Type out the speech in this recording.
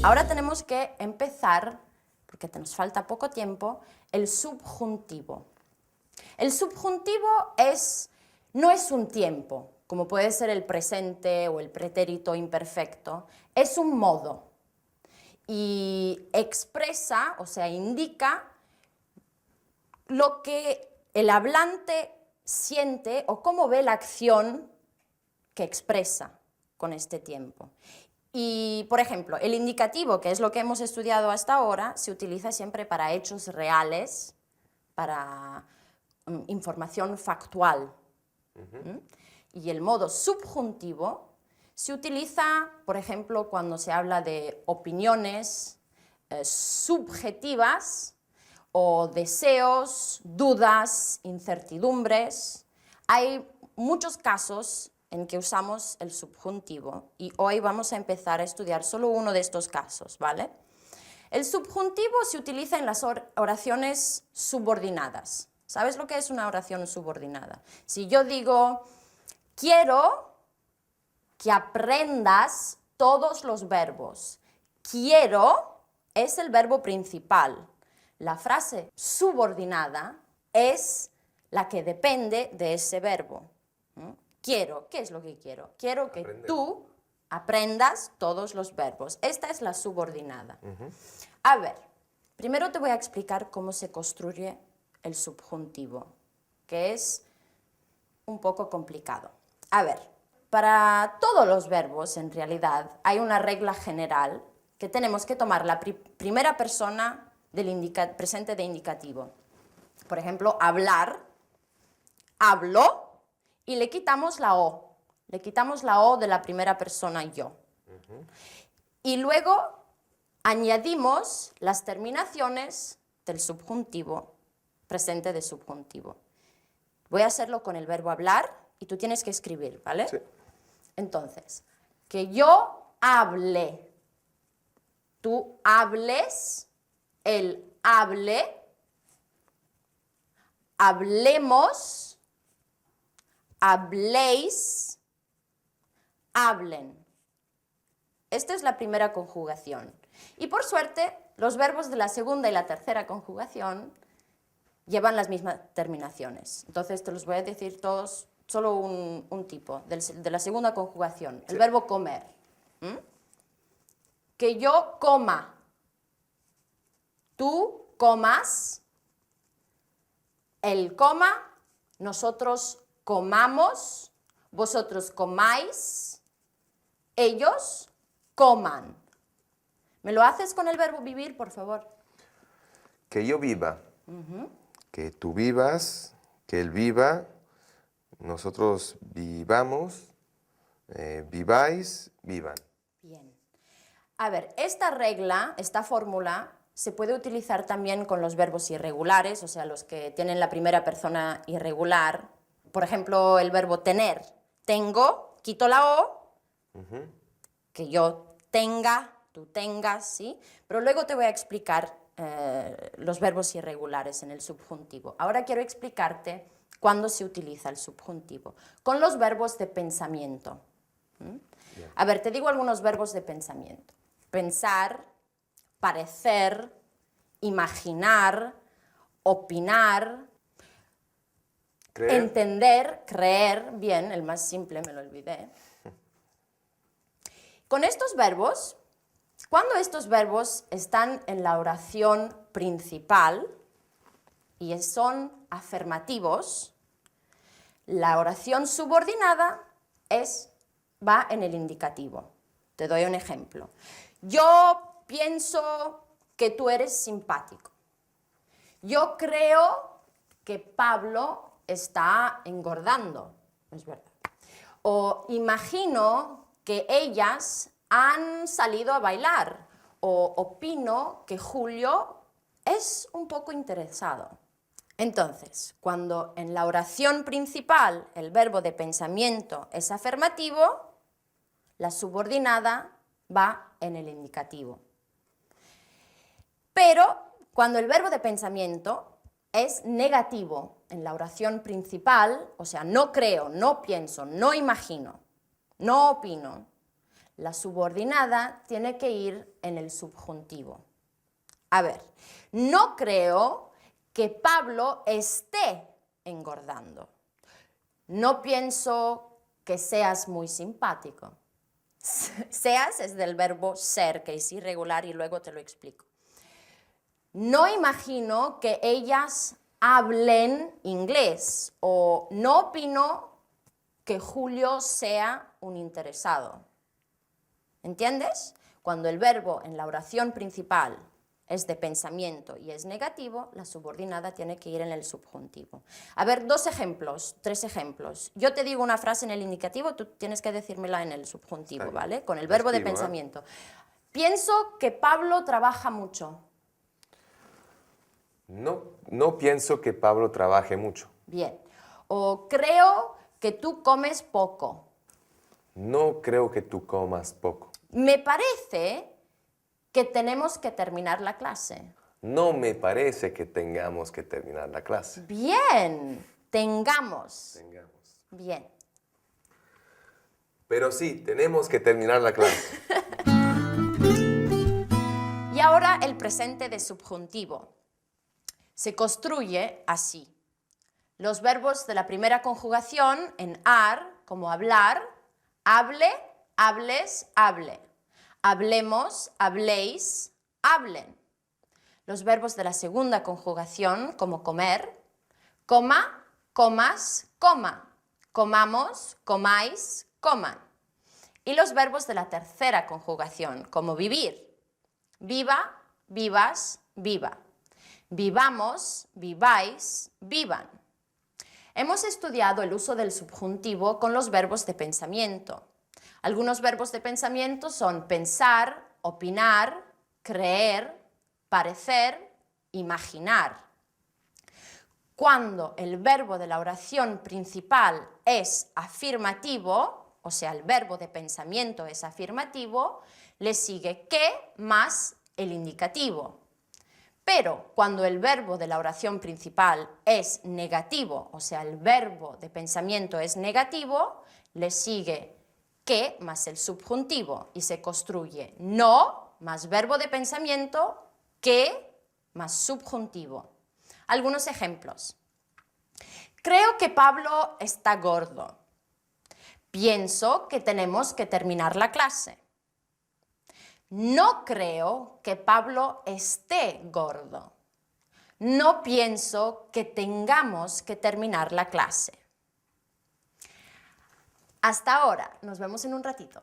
Ahora tenemos que empezar, porque nos falta poco tiempo, el subjuntivo. El subjuntivo no es un tiempo, como puede ser el presente o el pretérito imperfecto, es un modo y expresa, o sea, indica lo que el hablante siente o cómo ve la acción que expresa con este tiempo. Y, por ejemplo, el indicativo, que es lo que hemos estudiado hasta ahora, se utiliza siempre para hechos reales, para información factual. Y el modo subjuntivo se utiliza, por ejemplo, cuando se habla de opiniones subjetivas o deseos, dudas, incertidumbres. Hay muchos casos en que usamos el subjuntivo y hoy vamos a empezar a estudiar solo uno de estos casos, ¿vale? El subjuntivo se utiliza en las oraciones subordinadas. ¿Sabes lo que es una oración subordinada? Si yo digo, quiero que aprendas todos los verbos. Quiero es el verbo principal. La frase subordinada es la que depende de ese verbo. Quiero, ¿qué es lo que quiero? Quiero que tú aprendas todos los verbos. Esta es la subordinada. A ver, primero te voy a explicar cómo se construye el subjuntivo, que es un poco complicado. A ver, para todos los verbos, en realidad, hay una regla general que tenemos que tomar la primera persona del presente de indicativo. Por ejemplo, hablar, hablo, y le quitamos la O. Le quitamos la O de la primera persona yo. Y luego añadimos las terminaciones del subjuntivo, presente de subjuntivo. Voy a hacerlo con el verbo hablar y tú tienes que escribir, ¿vale? Sí. Entonces, que yo hable, tú hables, él hable, hablemos, habléis, hablen. Esta es la primera conjugación. Y por suerte, los verbos de la segunda y la tercera conjugación llevan las mismas terminaciones. Entonces te los voy a decir todos, solo un tipo, de la segunda conjugación. El verbo comer. Que yo coma, tú comas, él coma, nosotros comamos, vosotros comáis, ellos coman. ¿Me lo haces con el verbo vivir, por favor? Que yo viva, que tú vivas, que él viva, nosotros vivamos, viváis, vivan. Bien. A ver, esta regla, esta fórmula, se puede utilizar también con los verbos irregulares, o sea, los que tienen la primera persona irregular. Por ejemplo, el verbo tener. Tengo, quito la O, que yo tenga, tú tengas, ¿sí? Pero luego te voy a explicar los verbos irregulares en el subjuntivo. Ahora quiero explicarte cuándo se utiliza el subjuntivo. Con los verbos de pensamiento. A ver, te digo algunos verbos de pensamiento. Pensar, parecer, imaginar, opinar, creer. Entender, creer, bien, el más simple me lo olvidé. Con estos verbos, cuando estos verbos están en la oración principal y son afirmativos, la oración subordinada va en el indicativo. Te doy un ejemplo. Yo pienso que tú eres simpático. Yo creo que Pablo está engordando. Es verdad. O imagino que ellas han salido a bailar. O opino que Julio es un poco interesado. Entonces, cuando en la oración principal el verbo de pensamiento es afirmativo, la subordinada va en el indicativo. Pero cuando el verbo de pensamiento es negativo en la oración principal, o sea, no creo, no pienso, no imagino, no opino, la subordinada tiene que ir en el subjuntivo. A ver, no creo que Pablo esté engordando. No pienso que seas muy simpático. Seas es del verbo ser, que es irregular y luego te lo explico. No imagino que ellas hablen inglés o no opino que Julio sea un interesado. ¿Entiendes? Cuando el verbo en la oración principal es de pensamiento y es negativo, la subordinada tiene que ir en el subjuntivo. A ver, 2 ejemplos, 3 ejemplos. Yo te digo una frase en el indicativo, tú tienes que decírmela en el subjuntivo, ¿vale? Con el verbo de pensamiento. Pienso que Pablo trabaja mucho. No pienso que Pablo trabaje mucho. Bien. O creo que tú comes poco. No creo que tú comas poco. Me parece que tenemos que terminar la clase. No me parece que tengamos que terminar la clase. Bien, tengamos. Bien. Pero sí, tenemos que terminar la clase. Y ahora el presente de subjuntivo. Se construye así. Los verbos de la primera conjugación en ar, como hablar, hable, hables, hable. Hablemos, habléis, hablen. Los verbos de la segunda conjugación, como comer, coma, comas, coma. Comamos, comáis, coman. Y los verbos de la tercera conjugación, como vivir, viva, vivas, viva. Vivamos, viváis, vivan. Hemos estudiado el uso del subjuntivo con los verbos de pensamiento. Algunos verbos de pensamiento son pensar, opinar, creer, parecer, imaginar. Cuando el verbo de la oración principal es afirmativo, o sea, el verbo de pensamiento es afirmativo, le sigue que más el indicativo. Pero cuando el verbo de la oración principal es negativo, o sea, el verbo de pensamiento es negativo, le sigue que más el subjuntivo y se construye no más verbo de pensamiento, que más subjuntivo. Algunos ejemplos. Creo que Pablo está gordo. Pienso que tenemos que terminar la clase. No creo que Pablo esté gordo. No pienso que tengamos que terminar la clase. Hasta ahora, nos vemos en un ratito.